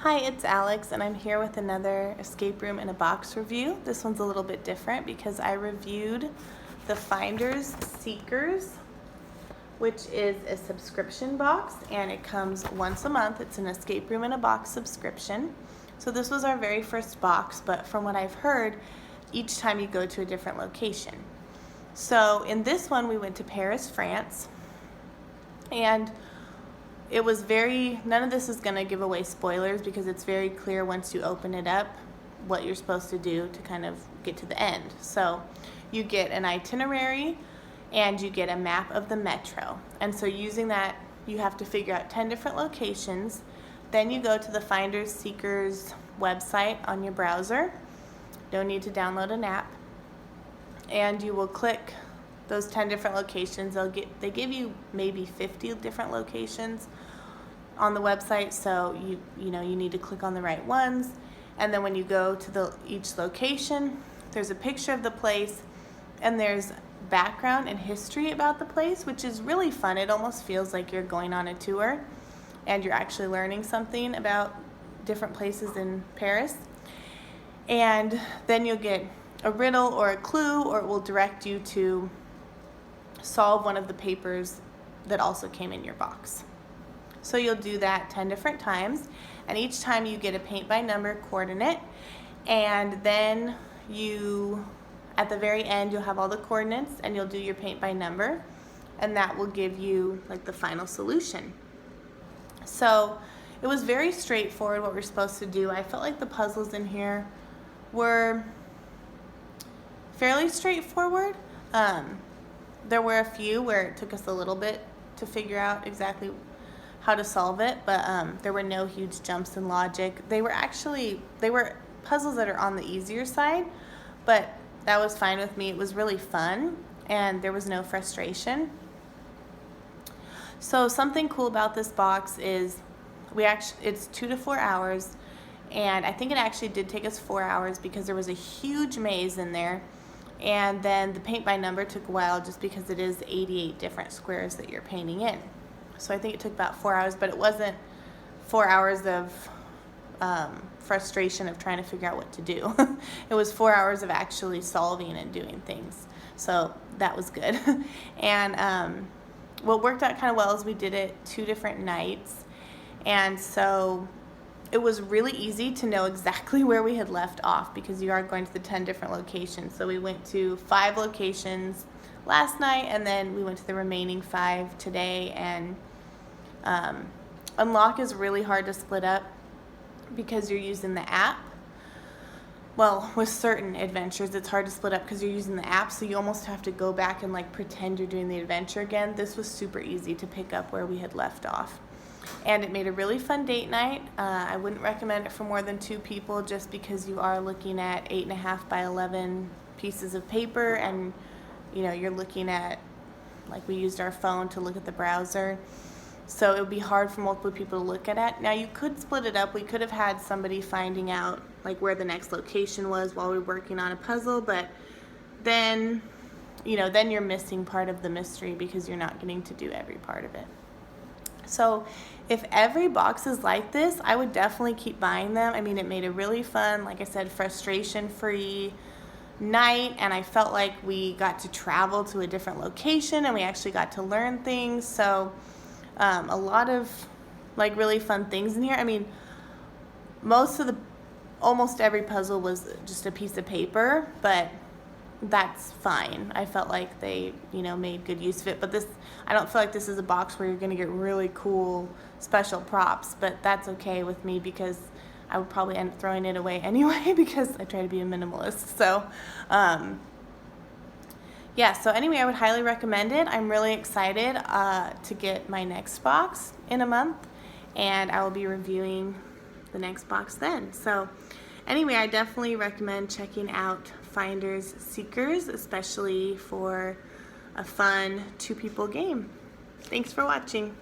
Hi, it's Alex, and I'm here with another Escape Room in a Box review. This one's a little bit different because I reviewed the Finders Seekers, which is a subscription box, and it comes once a month. It's an Escape Room in a Box subscription. So this was our very first box, but from what I've heard, each time you go to a different location. So in this one, we went to Paris, France, and it was none of this is going to give away spoilers because it's very clear once you open it up what you're supposed to do to kind of get to the end. So you get an itinerary and you get a map of the metro. And so using that, you have to figure out 10 different locations. Then you go to the Finders Seekers website on your browser. Don't need to download an app. And you will click those 10 different locations. They give you maybe 50 different locations on the website, so you need to click on the right ones. And then when you go to each location, there's a picture of the place and there's background and history about the place, which is really fun. It almost feels like you're going on a tour and you're actually learning something about different places in Paris. And then you'll get a riddle or a clue, or it will direct you to solve one of the papers that also came in your box. So you'll do that 10 different times, and each time you get a paint by number coordinate, and then at the very end, you'll have all the coordinates and you'll do your paint by number, and that will give you like the final solution. So it was very straightforward what we're supposed to do. I felt like the puzzles in here were fairly straightforward. There were a few where it took us a little bit to figure out exactly how to solve it, but there were no huge jumps in logic. They were puzzles that are on the easier side, but that was fine with me. It was really fun and there was no frustration. So something cool about this box is it's 2 to 4 hours, and I think it actually did take us 4 hours because there was a huge maze in there. And then the paint by number took a while just because it is 88 different squares that you're painting in. So I think it took about 4 hours, but it wasn't 4 hours of frustration of trying to figure out what to do. It was 4 hours of actually solving and doing things. So that was good. And what worked out kind of well is we did it 2 different nights. And so it was really easy to know exactly where we had left off because you are going to the 10 different locations. So we went to 5 locations last night, and then we went to the remaining 5 today. And Unlock is really hard to split up because you're using the app. Well, with certain adventures, it's hard to split up because you're using the app, so you almost have to go back and like pretend you're doing the adventure again. This was super easy to pick up where we had left off. And it made a really fun date night. I wouldn't recommend it for more than 2 people just because you are looking at 8.5 by 11 pieces of paper, and you're looking at, like, we used our phone to look at the browser. So it would be hard for multiple people to look at it. Now you could split it up. We could have had somebody finding out like where the next location was while we were working on a puzzle, but then you're missing part of the mystery because you're not getting to do every part of it. So if every box is like this, I would definitely keep buying them. I mean, it made a really fun, like I said, frustration-free night, and I felt like we got to travel to a different location and we actually got to learn things. So a lot of like really fun things in here. I mean, almost every puzzle was just a piece of paper, but that's fine. I felt like they, made good use of it. But I don't feel like this is a box where you're going to get really cool special props, but that's okay with me because I would probably end up throwing it away anyway because I try to be a minimalist. So, yeah, so anyway, I would highly recommend it. I'm really excited to get my next box in a month, and I will be reviewing the next box then. So anyway, I definitely recommend checking out Finders Seekers, especially for a fun 2-people game. Thanks for watching.